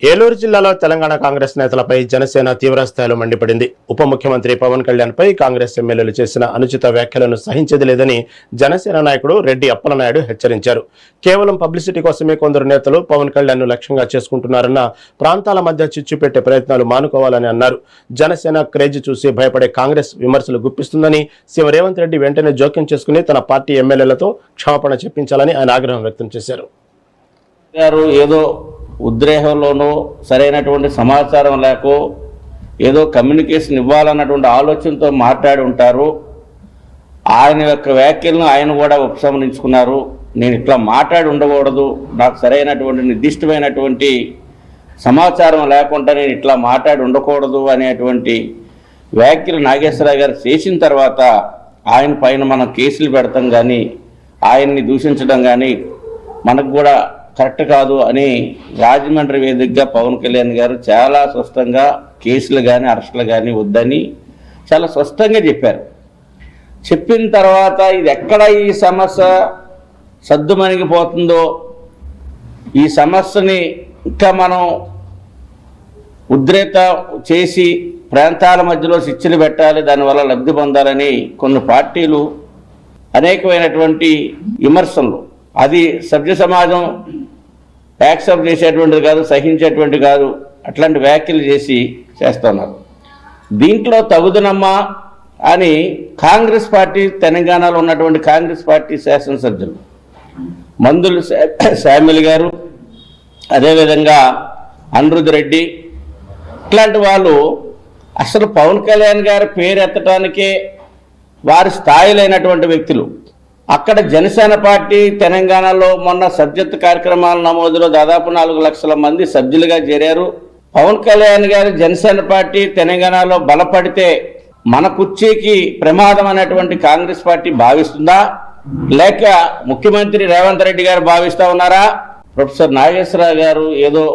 ఏలూరు జిల్లాలో తెలంగాణ కాంగ్రెస్ నేతలపై జనసేన తీవ్రస్థాయిలో మండిపడింది. ఉప ముఖ్యమంత్రి పవన్ కళ్యాణ్ పై కాంగ్రెస్ ఎమ్మెల్యేలు చేసిన అనుచిత వ్యాఖ్యలను సహించేది లేదని జనసేన నాయకుడు రెడ్డి అప్పలనాయుడు హెచ్చరించారు. కేవలం పబ్లిసిటీ కోసమే కొందరు నేతలు పవన్ కళ్యాణ్ ను లక్ష్యంగా చేసుకుంటున్నారన్న, ప్రాంతాల మధ్య చిచ్చు పెట్టే ప్రయత్నాలు మానుకోవాలని అన్నారు. జనసేన క్రేజ్ చూసి భయపడే కాంగ్రెస్ విమర్శలు గుప్పిస్తుందని, సీఎం రేవంత్ రెడ్డి వెంటనే జోక్యం చేసుకుని తన పార్టీ ఎమ్మెల్యేలతో క్షమాపణ చెప్పించాలని ఆయన ఆగ్రహం వ్యక్తం చేశారు. ఏదో ఉద్రేహంలోనూ సరైనటువంటి సమాచారం లేకో ఏదో కమ్యూనికేషన్ ఇవ్వాలన్నటువంటి ఆలోచనతో మాట్లాడి ఉంటారు. ఆయన యొక్క వ్యాఖ్యలను ఆయన కూడా ఉపసంహరించుకున్నారు. నేను ఇట్లా మాట్లాడి ఉండకూడదు, నాకు సరైనటువంటి నిర్దిష్టమైనటువంటి సమాచారం లేకుండా నేను ఇట్లా మాట్లాడి ఉండకూడదు అనేటువంటి వ్యాఖ్యలు నాగేశ్వరరావు గారు చేసిన తర్వాత ఆయన పైన మనం కేసులు పెడతాం కానీ ఆయన్ని దూషించడం కానీ మనకు కూడా కరెక్ట్ కాదు అని రాజమండ్రి వేదికగా పవన్ కళ్యాణ్ గారు చాలా స్పష్టంగా కేసులు కానీ అరెస్టులు కానీ వద్దని చాలా స్పష్టంగా చెప్పారు. చెప్పిన తర్వాత ఇది ఎక్కడ ఈ సమస్య సద్దుమణిగిపోతుందో, ఈ సమస్యని ఇంకా మనం ఉద్రేత చేసి ప్రాంతాల మధ్యలో శిక్షలు పెట్టాలి, దానివల్ల లబ్ధి పొందాలని కొన్ని పార్టీలు అనేకమైనటువంటి విమర్శలు, అది సభ్య సమాజం యాక్సెప్ట్ చేసేటువంటిది కాదు, సహించేటువంటి కాదు, అట్లాంటి వ్యాఖ్యలు చేస్తున్నారు. దీంట్లో తగుదనమ్మా అని కాంగ్రెస్ పార్టీ, తెలంగాణలో ఉన్నటువంటి కాంగ్రెస్ పార్టీ శాసనసభ్యులు మందులు శామ్యుల్ గారు, అదేవిధంగా అనిరుద్ రెడ్డి, ఇట్లాంటి వాళ్ళు అసలు పవన్ కళ్యాణ్ గారి పేరు ఎత్తడానికే వారి స్థాయిలైనటువంటి వ్యక్తులు. అక్కడ జనసేన పార్టీ తెలంగాణలో మొన్న సభ్యత్వ కార్యక్రమాల నమోదులో దాదాపు 4 లక్షల మంది సభ్యులుగా చేరారు. పవన్ కళ్యాణ్ గారు జనసేన పార్టీ తెలంగాణలో బలపడితే మన కుర్చీకి ప్రమాదం అనేటువంటి కాంగ్రెస్ పార్టీ భావిస్తుందా, లేక ముఖ్యమంత్రి రేవంత్ రెడ్డి గారు భావిస్తా ఉన్నారా? ప్రొఫెసర్ నాగేశ్వరరావు గారు ఏదో